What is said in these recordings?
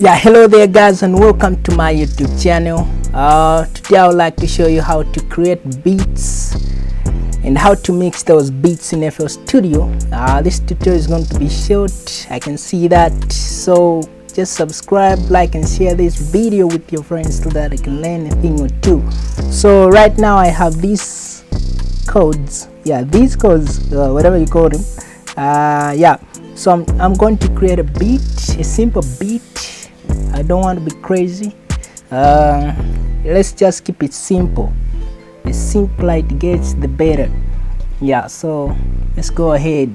Yeah, hello there guys and welcome to my YouTube channel. Today I would like to show you how to create beats and how to mix those beats in FL Studio. This tutorial is going to be short, I can see that, so just subscribe, like and share this video with your friends so that they can learn a thing or two. So right now I have these codes, whatever you call them. So I'm going to create a beat, a simple beat. I don't want to be crazy. Let's just keep it simple. The simpler it gets, the better. Yeah, so let's go ahead.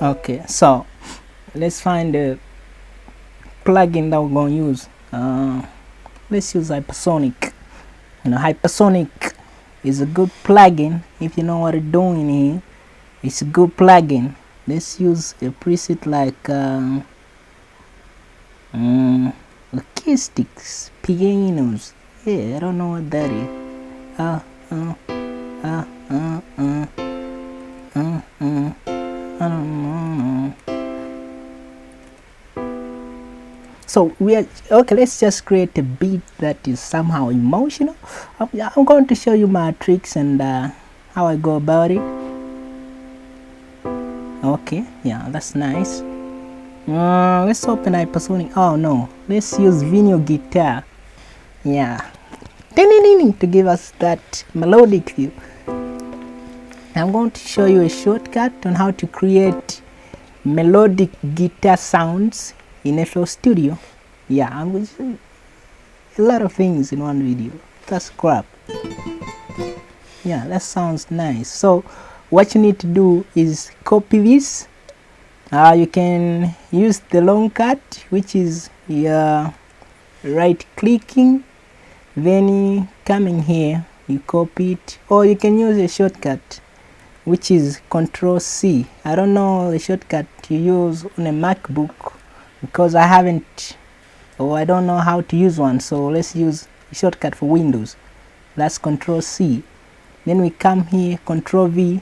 Okay, so let's find the plugin that we're going to use. Let's use Hypersonic. Hypersonic is a good plugin if you know what you're doing here. It's a good plugin. Let's use a preset like acoustics, pianos. Yeah, I don't know what that is. I don't know. So we are okay. Let's just create a beat that is somehow emotional. I'm going to show you my tricks and how I go about it. Okay, yeah, that's nice. Let's open Hypersonic. Oh no, let's use vinyl guitar. Yeah, to give us that melodic feel. I'm going to show you a shortcut on how to create melodic guitar sounds in FL Studio. Yeah, I'm going to show you a lot of things in one video. That's crap. Yeah, that sounds nice. So what you need to do is copy this. You can use the long cut, which is right clicking, then you come in here, you copy it, or you can use a shortcut which is Control C. I don't know the shortcut you use on a MacBook because I haven't, or I don't know how to use one, so let's use a shortcut for Windows. That's Control C. Then we come here, Control V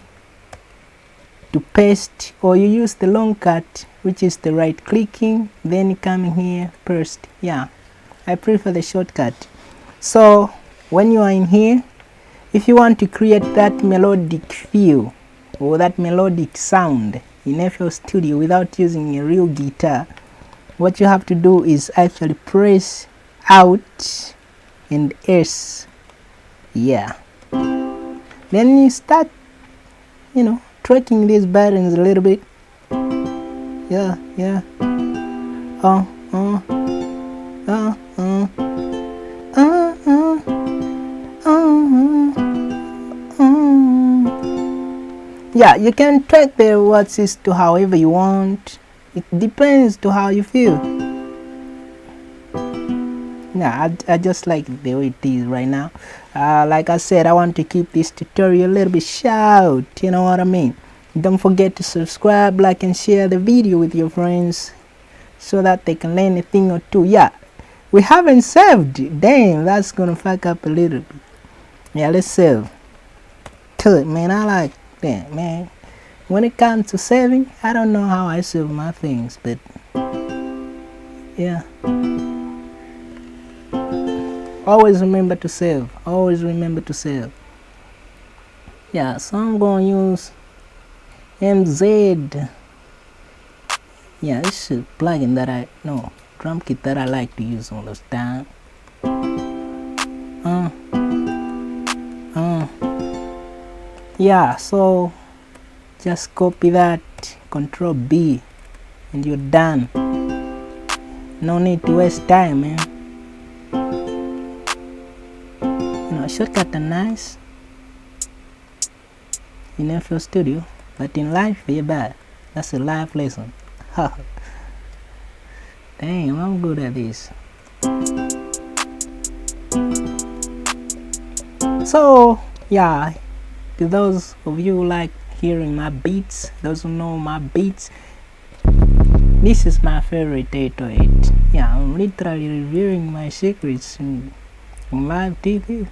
to paste, or you use the long cut, which is the right clicking, then you come in here, paste. Yeah, I prefer the shortcut. So when you are in here, if you want to create that melodic feel or that melodic sound in FL Studio without using a real guitar, what you have to do is actually press Alt and S. Yeah, then you start tracking these buttons a little bit. Yeah. Yeah, you can track the words to however you want. It depends to how you feel. Yeah, I just like the way it is right now. Like I said, I want to keep this tutorial a little bit short, you know what I mean? Don't forget to subscribe, like and share the video with your friends so that they can learn a thing or two. Yeah, we haven't saved. Damn, that's gonna fuck up a little bit. Yeah, let's save. Good, man, I like that, man. When it comes to saving, I don't know how I save my things, but yeah. Always remember to save. Always remember to save. Yeah, so I'm gonna use MZ. Yeah, this is a plugin that drumkit that I like to use all the time. Yeah, so just copy that, Control B, and you're done. No need to waste time, man. Shortcut are nice in FL Studio, but in life they're bad. That's a life lesson. Damn, I'm good at this. So yeah, to those of you who like hearing my beats, those who know my beats, this is my favorite 808. Yeah, I'm literally reviewing my secrets in live TV.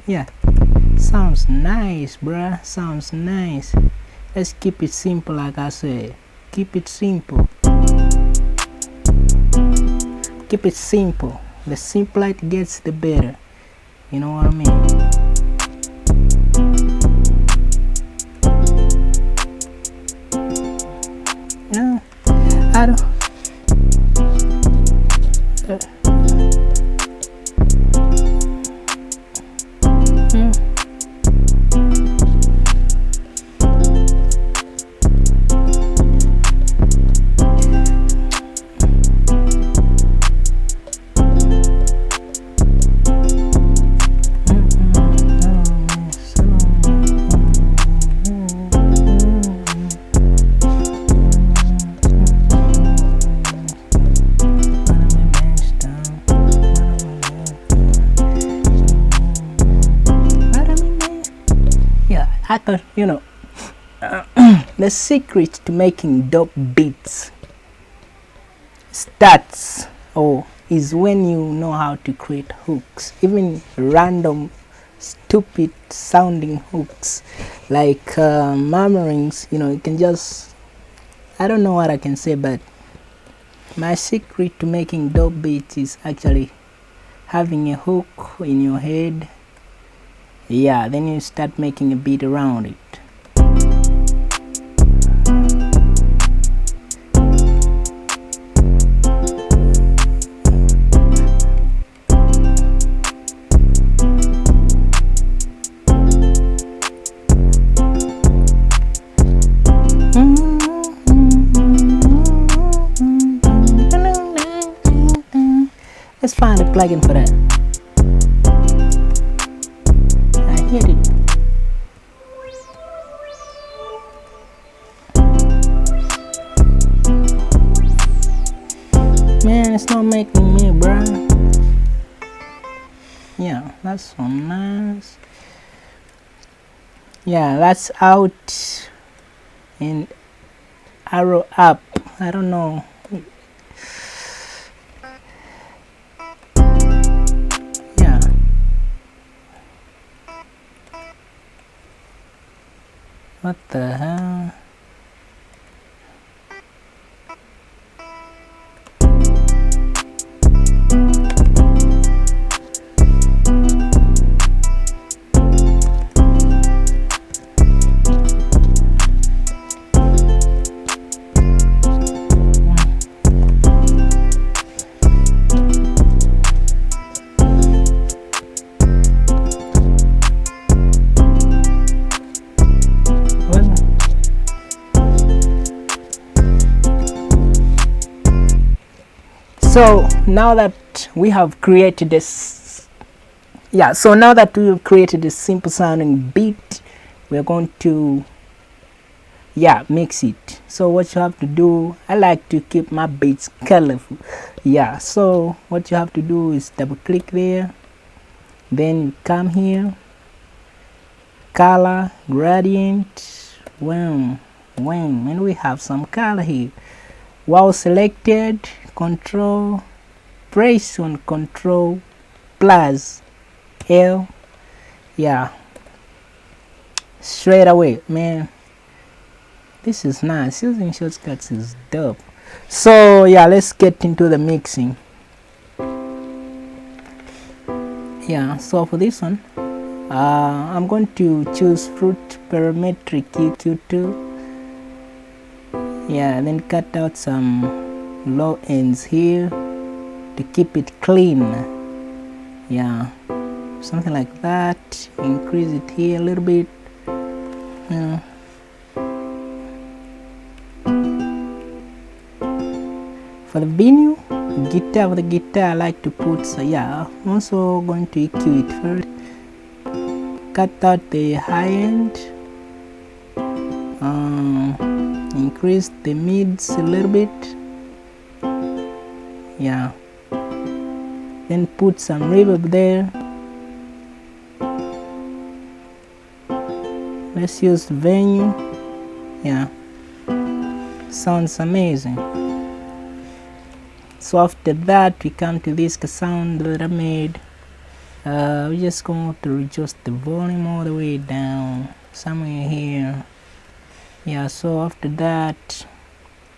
Yeah, sounds nice, bruh. Sounds nice. Let's keep it simple, like I said. Keep it simple. Keep it simple. The simpler it gets, the better. You know what I mean? Yeah, I don't. I thought, you know, the secret to making dope beats starts or is when you know how to create hooks, even random stupid sounding hooks like murmurings. You know, you can just, I don't know what I can say, but my secret to making dope beats is actually having a hook in your head. Yeah, then you start making a beat around it. Let's find a plugin for that. I hit it. Man, it's not making me, bruh. Yeah, that's so nice. Yeah, that's out and arrow up. I don't know. Yeah. What the hell? So now that we have created this, so now that we have created this simple sounding beat, we're going to mix it. So what you have to do, I like to keep my beats colorful. So what you have to do is double click there, then you come here, color gradient, and we have some color here. While selected, control, press on control plus L, straight away. Man, this is nice. Using shortcuts is dope. So let's get into the mixing. So for this one, I'm going to choose Fruit Parametric EQ2. Then cut out some low ends here to keep it clean. Something like that. Increase it here a little bit. For the venue guitar, for the guitar I like to put, I'm also going to EQ it first. Cut out the high end. increase the mids a little bit. Yeah, then put some reverb there. Let's use venue. Yeah, sounds amazing. So after that we come to this sound that I made. We're just going to adjust the volume all the way down somewhere here. Yeah, so after that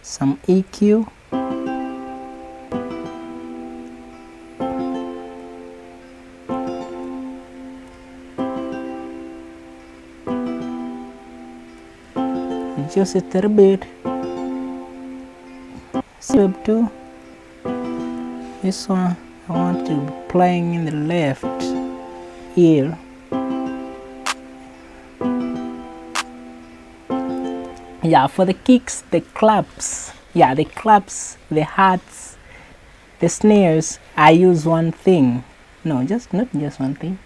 some EQ. Adjust it a little bit. Sub 2. This one I want to be playing in the left ear. Yeah, for the kicks, the claps, yeah, the claps, the hats, the snares, I use one thing. No, not just one thing.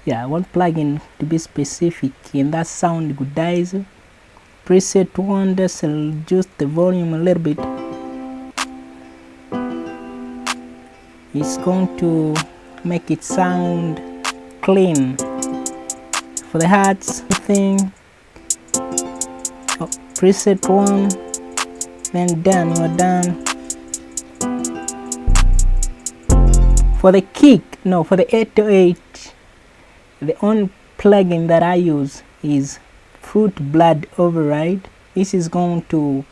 Yeah, one plugin to be specific, and that's Sound Goodizer. Preset 1, just adjust the volume a little bit. It's going to make it sound clean. For the hats thing, preset 1, then done, you're done. For the kick, no, for the 808, the only plugin that I use is Fruit Blood Override. This is going to,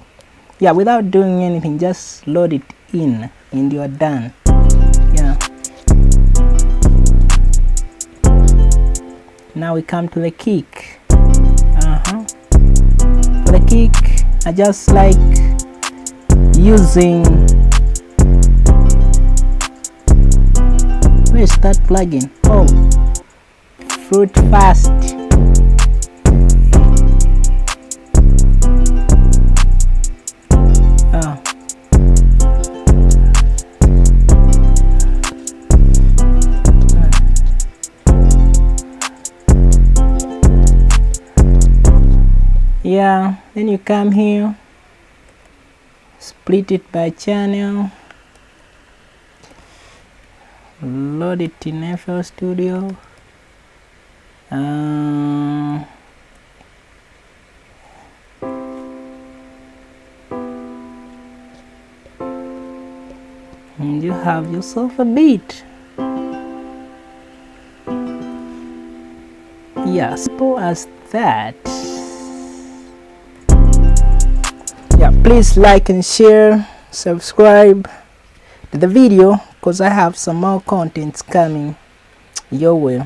yeah, without doing anything, just load it in and you're done. Yeah. Now we come to the kick. For the kick, I just like using, where's that plugin? Oh, Fruit Fast. Yeah, then you come here, split it by channel, load it in FL Studio. And you have yourself a beat. Yeah, simple as that. Yeah, please like and share, subscribe to the video, because I have some more contents coming your way.